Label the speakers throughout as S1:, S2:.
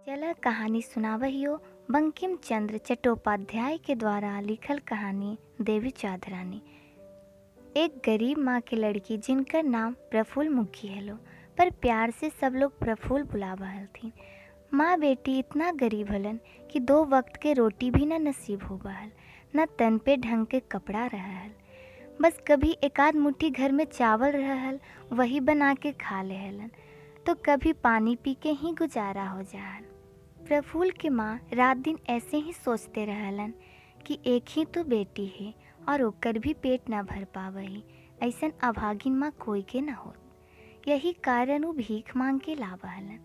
S1: चला कहानी सुनावहियो बंकिम चंद्र चट्टोपाध्याय के द्वारा लिखल कहानी देवी चाँदरानी। एक गरीब माँ की लड़की जिनकर नाम प्रफुल्ल मुखी हलो, पर प्यार से सब लोग प्रफुल्ल बुलावा हलथिन। माँ बेटी इतना गरीब हलन कि 2 वक्त के रोटी भी न नसीब हो बहल, न तन पे ढंग के कपड़ा रहल। बस कभी एकाध मुट्ठी घर में चावल रहल, वही बना के खा लेहलन, तो कभी पानी पी के ही गुजारा हो जाहल। प्रफुल्ल की माँ रात दिन ऐसे ही सोचते रहलन कि एक ही तो बेटी है और ओकर भी पेट न भर पावही, ऐसन अभागिन माँ कोई के न होत। यही कारण वो भीख मांग के लावहलन।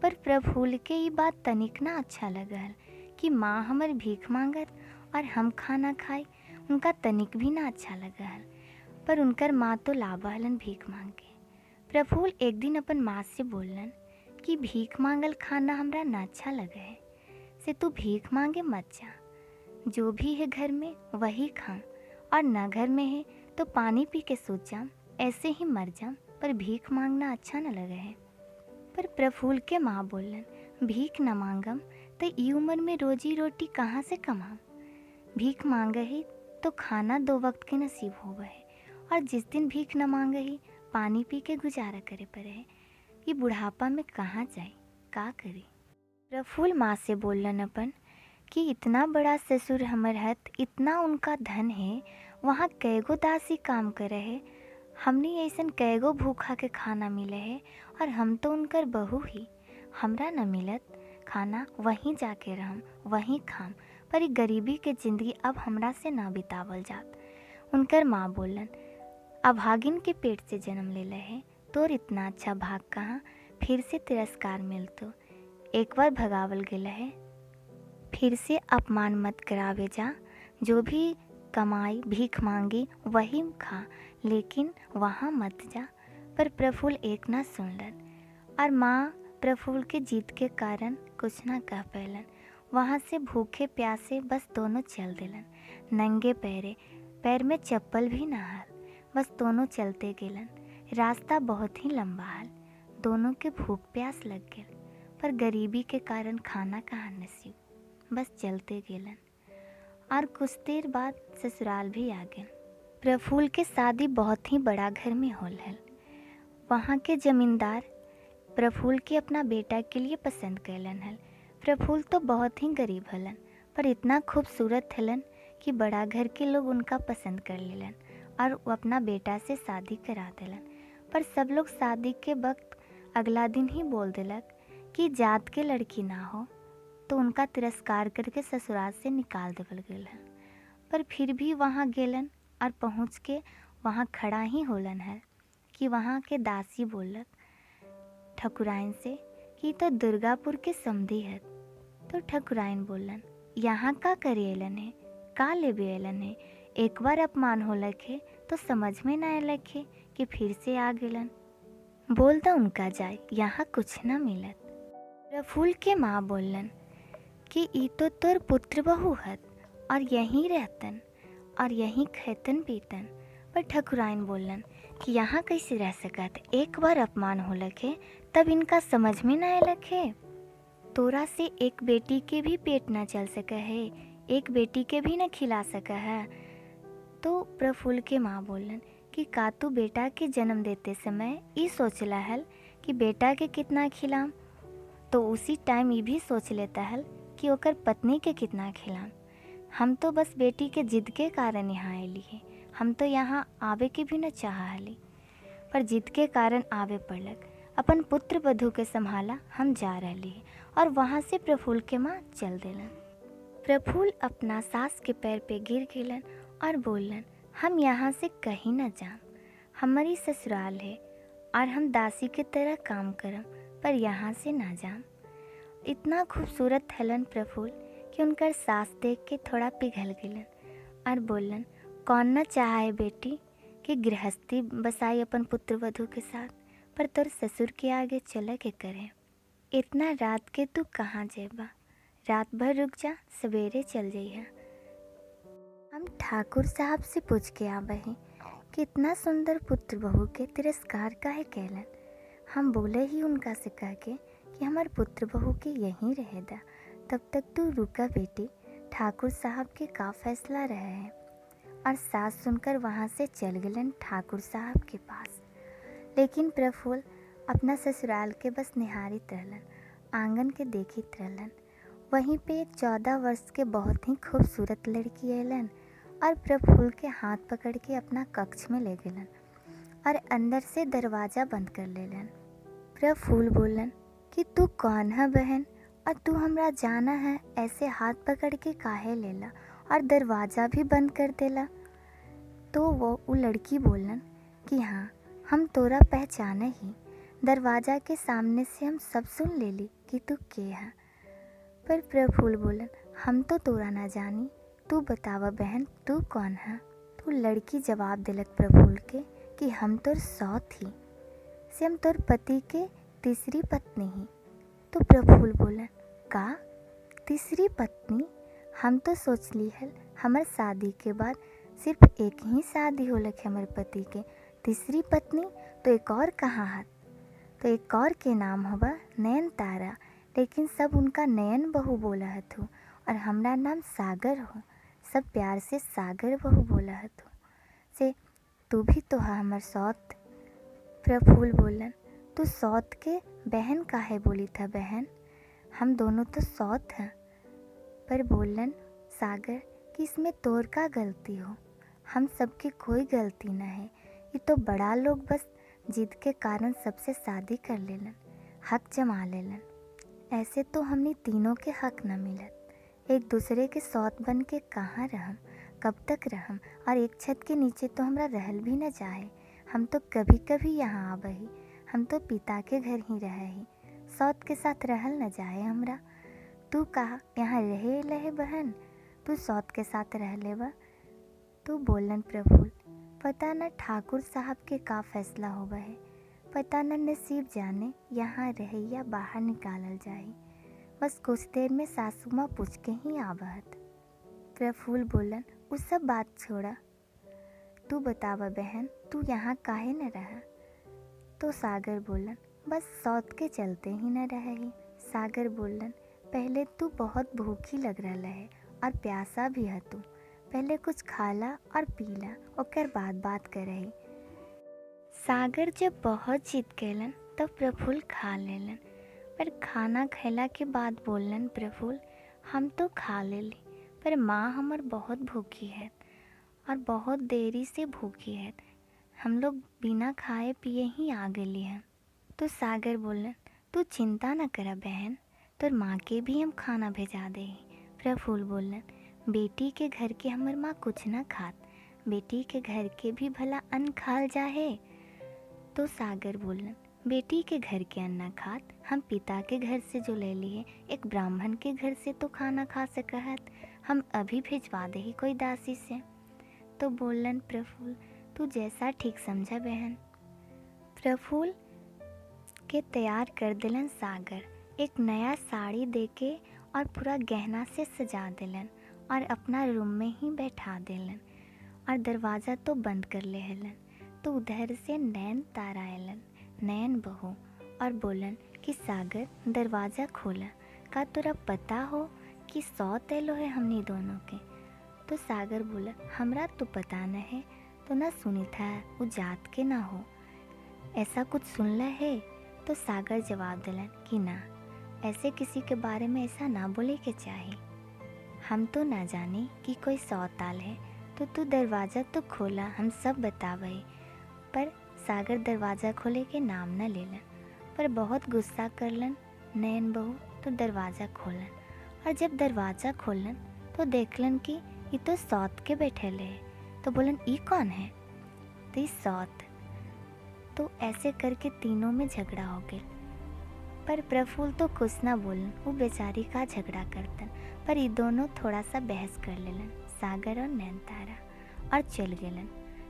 S1: पर प्रफुल्ल के ये बात तनिक ना अच्छा लगल कि माँ हमर भीख मांगत और हम खाना खाए, उनका तनिक भी ना अच्छा लगल। पर उनकर माँ तो लावहलन भीख मांग के। प्रफुल्ल एक दिन अपन माँ से बोलन कि भीख मांगल खाना हमरा न अच्छा लगे है, से तू भीख मांगे मत जा। जो भी है घर में वही खाम, और न घर में है तो पानी पी के सोच जाम, ऐसे ही मर जाम, पर भीख मांगना अच्छा न लगे है। पर प्रफुल्ल के माँ बोलन, भीख न मांगम तो ई उम्र में रोजी रोटी कहाँ से कमाम। भीख मांगे ही तो खाना 2 वक्त के नसीब होवे है, और जिस दिन भीख न मांगे ही पानी पी के गुजारा करे पड़े है। ये बुढ़ापा में कहाँ जाए, का करे। प्रफुल्ल माँ से बोलन अपन कि इतना बड़ा ससुर हमर हत, इतना उनका धन है, वहाँ कैगो दासी काम करे है, हमने ऐसन कैगो भूखा के खाना मिले है, और हम तो उनकर बहू ही, हमरा न मिलत खाना, वहीं जाके रहम वहीं खाम, पर ये गरीबी के जिंदगी अब हमरा से ना बितावल जात। उनकर माँ बोलन, अभागिन के पेट से जन्म ले है, तोर इतना अच्छा भाग कहाँ फिर से तिरस्कार मिलतो। एक बार भगावल गेला है, फिर से अपमान मत करावे जा। जो भी कमाई भीख मांगी वही खा, लेकिन वहाँ मत जा। पर प्रफुल्ल एक ना सुनलन, और माँ प्रफुल्ल के जिद के कारण कुछ ना कह पैलन। वहाँ से भूखे प्यासे बस दोनों चल दिलन, नंगे पैरे, पैर में चप्पल भी ना हल, बस दोनों चलते गेलन। रास्ता बहुत ही लंबा हल, दोनों के भूख प्यास लग गए, पर गरीबी के कारण खाना कहाँ नसीब, बस चलते गेलन। और कुछ देर बाद ससुराल भी आ गए। प्रफुल्ल के शादी बहुत ही बड़ा घर में होल हल। वहाँ के जमींदार प्रफुल्ल के अपना बेटा के लिए पसंद कैलन हल। प्रफुल्ल तो बहुत ही गरीब हलन, पर इतना खूबसूरत हलन कि बड़ा घर के लोग उनका पसंद कर लेलन और वो अपना बेटा से शादी करा देलन। पर सब लोग शादी के वक्त अगला दिन ही बोल दिलक कि जात के लड़की ना हो, तो उनका तिरस्कार करके ससुराल से निकाल देवल गेलन। पर फिर भी वहाँ गेलन और पहुँच के वहाँ खड़ा ही होलन है कि वहाँ के दासी बोलक ठकुराइन से कि तो दुर्गापुर के समधी है। तो ठकुराइन बोलन, यहाँ का करे अलन है, का लेबे अलन है। एक बार अपमान होलक है तो समझ में ना आलक है कि फिर से आ गेलन। बोलता उनका जाए, यहाँ कुछ न मिलत। प्रफुल्ल के माँ बोलन कि ई तो तोर पुत्र बहू हत, और यहीं रहतन और यहीं खैतन पीतन। पर ठकुराइन बोलन कि यहाँ कैसे रह सकत, एक बार अपमान होलक है तब इनका समझ में न आलक है। तोरा से एक बेटी के भी पेट न चल सके है, एक बेटी के भी न खिला सके है। तो प्रफुल्ल के माँ बोलन कि का तू बेटा के जन्म देते समय ये सोचला हल कि बेटा के कितना खिलाम, तो उसी टाइम ये भी सोच लेता हल कि ओकर पत्नी के कितना खिलाम। हम तो बस बेटी के जिद के कारण यहाँ आएली है, हम तो यहाँ आवे के भी न चाहली, पर जिद के कारण आवे पड़लक। अपन पुत्र वधू के संभाला हम जा रही है। और वहाँ से प्रफुल्ल के माँ चल देलन। प्रफुल्ल अपना सास के पैर पे गिर गेलन और बोलन, हम यहाँ से कहीं न जाम, हमारी ससुराल है और हम दासी के तरह काम करम, पर यहाँ से ना जाम। इतना खूबसूरत हलन प्रफुल्ल कि उनकर सास देख के थोड़ा पिघल गेलन और बोलन, कौन न चाहे बेटी कि गृहस्थी बसाई अपन पुत्र वधू के साथ, पर तोर ससुर के आगे चले के करे। इतना रात के तू कहाँ जेबा, रात भर रुक जा, सवेरे चल जइहा। हम ठाकुर साहब से पूछ के आवे हैं कि इतना सुंदर पुत्र बहू के तिरस्कार काहे कैलन। हम बोले ही उनका से कह के कि हमार पुत्र बहू के यहीं रहे दा, तब तक तू रुका बेटी, ठाकुर साहब के का फैसला रहे है। और सास सुनकर वहाँ से चल गलन ठाकुर साहब के पास। लेकिन प्रफुल्ल अपना ससुराल के बस निहारित रहलन, आंगन के देखित रहलन। वहीं पे एक 14 वर्ष के बहुत ही खूबसूरत लड़की अलन और प्रफुल्ल के हाथ पकड़ के अपना कक्ष में ले गलन और अंदर से दरवाज़ा बंद कर लेलन। प्रफुल्ल बोलन कि तू कौन है बहन, और तू हमरा जाना है, ऐसे हाथ पकड़ के काहे लेला और दरवाज़ा भी बंद कर देला। तो वो लड़की बोलन कि हाँ, हम तोरा पहचाने ही, दरवाज़ा के सामने से हम सब सुन लेली कि तू के है। पर प्रफुल्ल बोलन हम तो तोरा ना जानी, तू बतावा बहन तू कौन है। तो लड़की जवाब दिलक प्रफुल्ल के कि हम तोर सौत ही से, हम तोर पति के तीसरी पत्नी ही। तो प्रफुल्ल बोलन का तीसरी पत्नी, हम तो सोच ली है हमार शादी के बाद सिर्फ एक ही शादी होलक है हमारे पति के, तीसरी पत्नी तो एक और कहाँ है। तो एक और के नाम होगा नयन तारा, लेकिन सब उनका नयन बहू बोला हथु और हमारा नाम सागर हो, सब प्यार से सागर बहू बोला हथु से। तू भी तो है हमार सौत। प्रफुल्ल बोलन तू सौत के बहन काहे बोली था बहन, हम दोनों तो सौत हैं। पर बोलन सागर कि इसमें तोर का गलती हो, हम सबकी कोई गलती न है, ये तो बड़ा लोग बस जिद के कारण सबसे शादी कर लेलन, हक जमा लेलन। ऐसे तो हमने तीनों के हक न मिलत, एक दूसरे के सौत बन के कहाँ रहम, कब तक रहम, और एक छत के नीचे तो हमरा रहल भी न जाए। हम तो कभी कभी यहाँ आबही, हम तो पिता के घर ही रहे ही, सौत के साथ रहल न जाए हमरा। तू कहा यहाँ रहे लहे बहन, तू सौत के साथ रह लेवा। तू बोलन प्रफुल्ल पता न ठाकुर साहब के का फैसला होगा है, पता न नसीब जाने यहाँ रहे या बाहर निकालल जाए। बस कुछ देर में सासू माँ पूछ के ही आवत। प्रफुल्ल बोलन उस सब बात छोड़ा, तू बतावा बहन तू यहाँ काहे न रहा। तो सागर बोलन बस सौत के चलते ही न रहे ही। सागर बोलन पहले तू बहुत भूखी लग रहा है और प्यासा भी है, तू पहले कुछ खाला और पीला, ओकर बाद बात करे। सागर जब बहुत जिद कैलन तब प्रफुल्ल खा लेलन, पर खाना खैला के बाद बोलन प्रफुल्ल हम तो खा लेली, पर माँ हमर बहुत भूखी है और बहुत देरी से भूखी है, हम लोग बिना खाए पिए ही आ गए हैं। तो सागर बोलन तू चिंता न करा बहन, तोर माँ के भी हम खाना भेजा दे। प्रफुल्ल बोलन बेटी के घर के हमर माँ कुछ न खात, बेटी के घर के भी भला अन्न खाल जाहे। तो सागर बोलन बेटी के घर के अन्न न खात, हम पिता के घर से जो ले लिए एक ब्राह्मण के घर से तो खाना खा सकत, हम अभी भिजवा दे ही कोई दासी से। तो बोलन प्रफुल्ल तू जैसा ठीक समझा बहन। प्रफुल्ल के तैयार कर दिलन सागर, एक नया साड़ी देके और पूरा गहना से सजा दिलन और अपना रूम में ही बैठा दिलन और दरवाज़ा तो बंद कर ले हलन। तो उधर से नयन तारा आयलन, नयन बहू, और बोलन कि सागर दरवाज़ा खोला, का तोरा पता हो कि सौत एलो है हमनी दोनों के। तो सागर बोला हमरा तो पता न है, तो ना सुनी था वो जात के ना हो, ऐसा कुछ सुनला है। तो सागर जवाब दिलन कि ना, ऐसे किसी के बारे में ऐसा ना बोले के चाहिए, हम तो ना जाने कि कोई सौताल है, तो तू दरवाज़ा तो खोला, हम सब बतावे। पर सागर दरवाज़ा खोले के नाम न लेलन, पर बहुत गुस्सा करलन नयन बहू। तो दरवाज़ा खोलन और जब दरवाज़ा खोलन तो देखलन कि ये तो सौत के बैठे ले। तो बोलन ई कौन है, तो सौत। तो ऐसे करके तीनों में झगड़ा हो गया, पर प्रफुल्ल तो कुछ ना बोलन, वो बेचारी का झगड़ा करतन। पर ये दोनों थोड़ा सा बहस कर लेलन सागर और नयन तारा और चल गेलन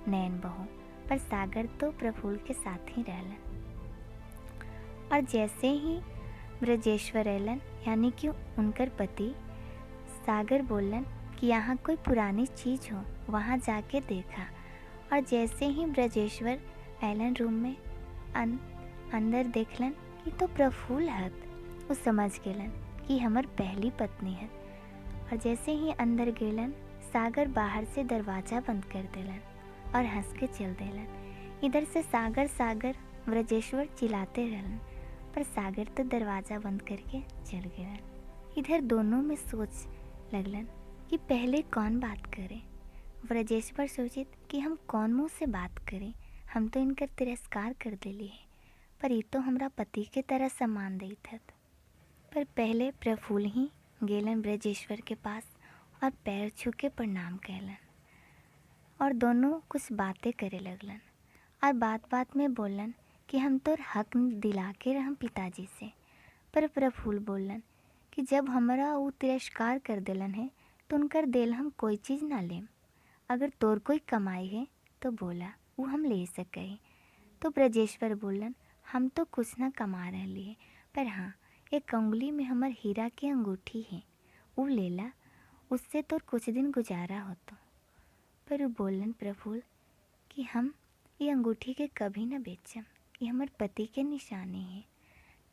S1: नयन बहू, पर सागर तो प्रफुल्ल के साथ ही रहलन। और जैसे ही ब्रजेश्वर एलन यानी कि उनकर पति, सागर बोलन कि यहाँ कोई पुरानी चीज़ हो, वहाँ जाके देखा। और जैसे ही ब्रजेश्वर एलन रूम में अंदर देखलन कि तो प्रफुल्ल हत, वो समझ गेलन कि हमर पहली पत्नी है। और जैसे ही अंदर गेलन, सागर बाहर से दरवाजा बंद कर देलन और हंस के चल देलन। इधर से सागर सागर व्रजेश्वर चिल्लाते रहलन, पर सागर तो दरवाजा बंद करके चल गेलन। इधर दोनों में सोच लगलन कि पहले कौन बात करे। व्रजेश्वर सोचित कि हम कौन मुँह से बात करें, हम तो इनकर तिरस्कार कर देली है, पर ये तो हमरा पति के तरह सम्मान देत हत। पर पहले प्रफुल्ल ही गेलन ब्रजेश्वर के पास और पैर छू के प्रणाम कहलन और दोनों कुछ बातें करे लगलन। और बात बात में बोलन कि हम तोर हक दिला के रहम पिताजी से। पर प्रफुल्ल बोलन कि जब हमरा वो तिरस्कार कर देलन है तो उनकर देल हम कोई चीज़ ना लेम। अगर तोर कोई कमाई है तो बोला, वो हम ले सके। तो ब्रजेश्वर बोलन, हम तो कुछ ना कमा रहे है, पर हाँ, एक उंगली में हमर हीरा की अंगूठी है, वो लेला, उससे तो कुछ दिन गुजारा होतो। पर वो बोलन प्रफुल्ल कि हम ये अंगूठी के कभी न बेचम, ये हमर पति के निशानी है।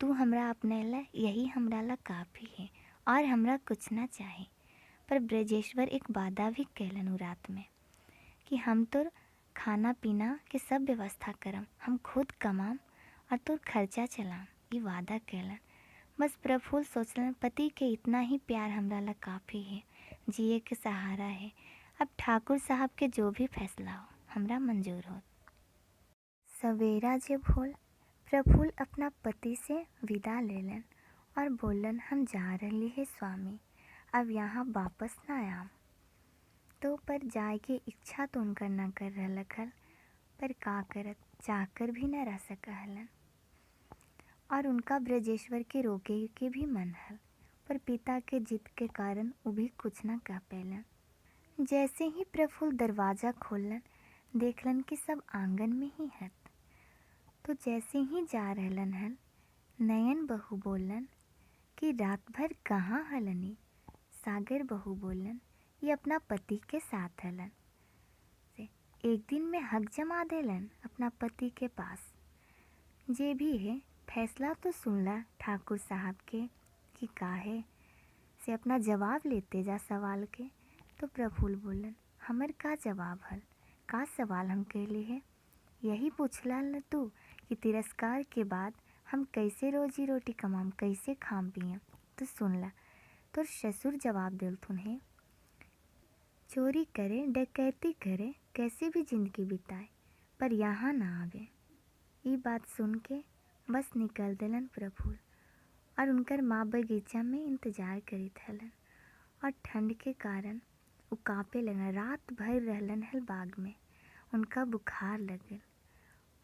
S1: तू हमरा अपने ला यही हमरा ला काफ़ी है और हमरा कुछ ना चाहे। पर ब्रजेश्वर एक वादा भी कहलन उ रात में कि हम तोर खाना पीना के सब व्यवस्था करम, हम खुद कमाम और तोर खर्चा चलाम, ये वादा कहलन। बस प्रफुल्ल सोचलन पति के इतना ही प्यार हमरा ला काफ़ी है, जिए के सहारा है। अब ठाकुर साहब के जो भी फैसला हो हमरा मंजूर हो। सवेरा जब होल, प्रफुल्ल अपना पति से विदा लेलन और बोलन, हम जा रही है स्वामी, अब यहाँ वापस ना आयाम। तो पर जाए के इच्छा तो उनकर न कर रहलक हल, पर का करत, चाहकर भी न रह सका हलन। और उनका ब्रजेश्वर के रोके के भी मन हल, पर पिता के जिद के कारण वो भी कुछ न कह पैलन। जैसे ही प्रफुल्ल दरवाज़ा खोलन, देखलन कि सब आंगन में ही हत। तो जैसे ही जा रहलन हल, नयन बहू बोलन कि रात भर कहाँ हलनी। सागर बहू बोलन, ये अपना पति के साथ हलन। एक दिन में हक जमा देलन अपना पति के पास। जे भी है फैसला तो सुनला ठाकुर साहब के कि का है, से अपना जवाब लेते जा सवाल के। तो प्रफुल्ल बोलन, हमर का जवाब हल, का सवाल हम कहले है, यही पूछला न तू कि तिरस्कार के बाद हम कैसे रोजी रोटी कमाम, कैसे खाम पियम। तो सुनला तोर ससुर जवाब देलथुन है, चोरी करे डकैती करे कैसे भी जिंदगी बिताए, पर यहाँ ना आवे। ये बात सुन के बस निकल देलन प्रफुल्ल और उनकर माँ बगीचा में इंतजार करित हलन। और ठंड के कारण वो काँपे लगन, रात भर रहलन हल बाग में, उनका बुखार लगल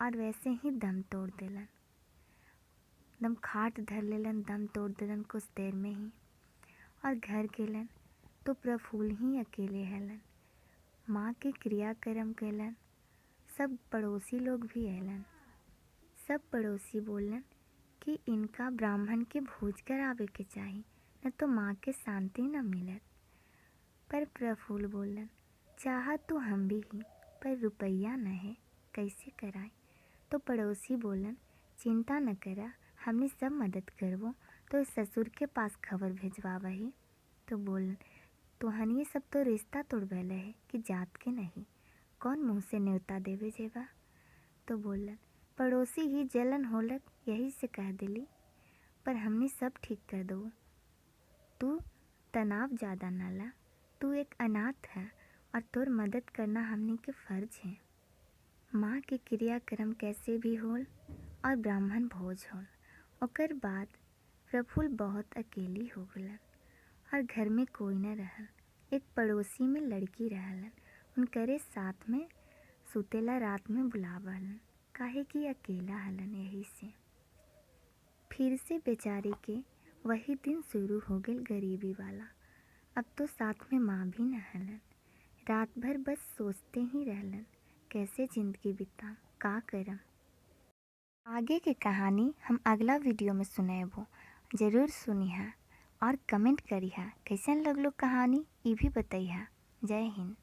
S1: और वैसे ही दम तोड़ देलन, दम खाट धर लेलन, दम तोड़ देलन कुछ देर में ही। और घर गेलन तो प्रफुल्ल ही अकेले हलन। माँ के क्रियाक्रम कैलन, सब पड़ोसी लोग भी अलन। सब पड़ोसी बोलन कि इनका ब्राह्मण के भोज करावे के चाही, न तो माँ के शांति न मिलत। पर प्रफुल्ल बोलन, चाह तो हम भी ही, पर रुपया न है, कैसे कराए। तो पड़ोसी बोलन, चिंता न करा, हमने सब मदद करवो, तो ससुर के पास खबर भेजवावा ही। तो बोलन, तोहनी सब तो रिश्ता तोड़बैले है कि जात के नहीं, कौन मुँह से न्योता देवे जेबा। तो बोलन, पड़ोसी ही जलन होलक, यही से कह दिली, पर हमने सब ठीक कर दो। तू तनाव ज़्यादा ना ला, तू एक अनाथ है और तोर मदद करना हमने के फर्ज है। माँ के क्रियाक्रम कैसे भी होल और ब्राह्मण भोज होल। ओकर बाद प्रफुल्ल बहुत अकेली हो गलन और घर में कोई न रहल। एक पड़ोसी में लड़की रहलन, उनकरे साथ में सुतेला रात में बुलावलन, काहे कि अकेला हलन यही से। फिर से बेचारे के वही दिन शुरू हो गई गरीबी वाला। अब तो साथ में माँ भी न हलन। रात भर बस सोचते ही रहलन, कैसे जिंदगी बिता, का करम। आगे की कहानी हम अगला वीडियो में सुनेबो, ज़रूर सुनिहा और कमेंट करिहा कैसन लगलो कहानी, ये भी बताइहा। जय हिंद।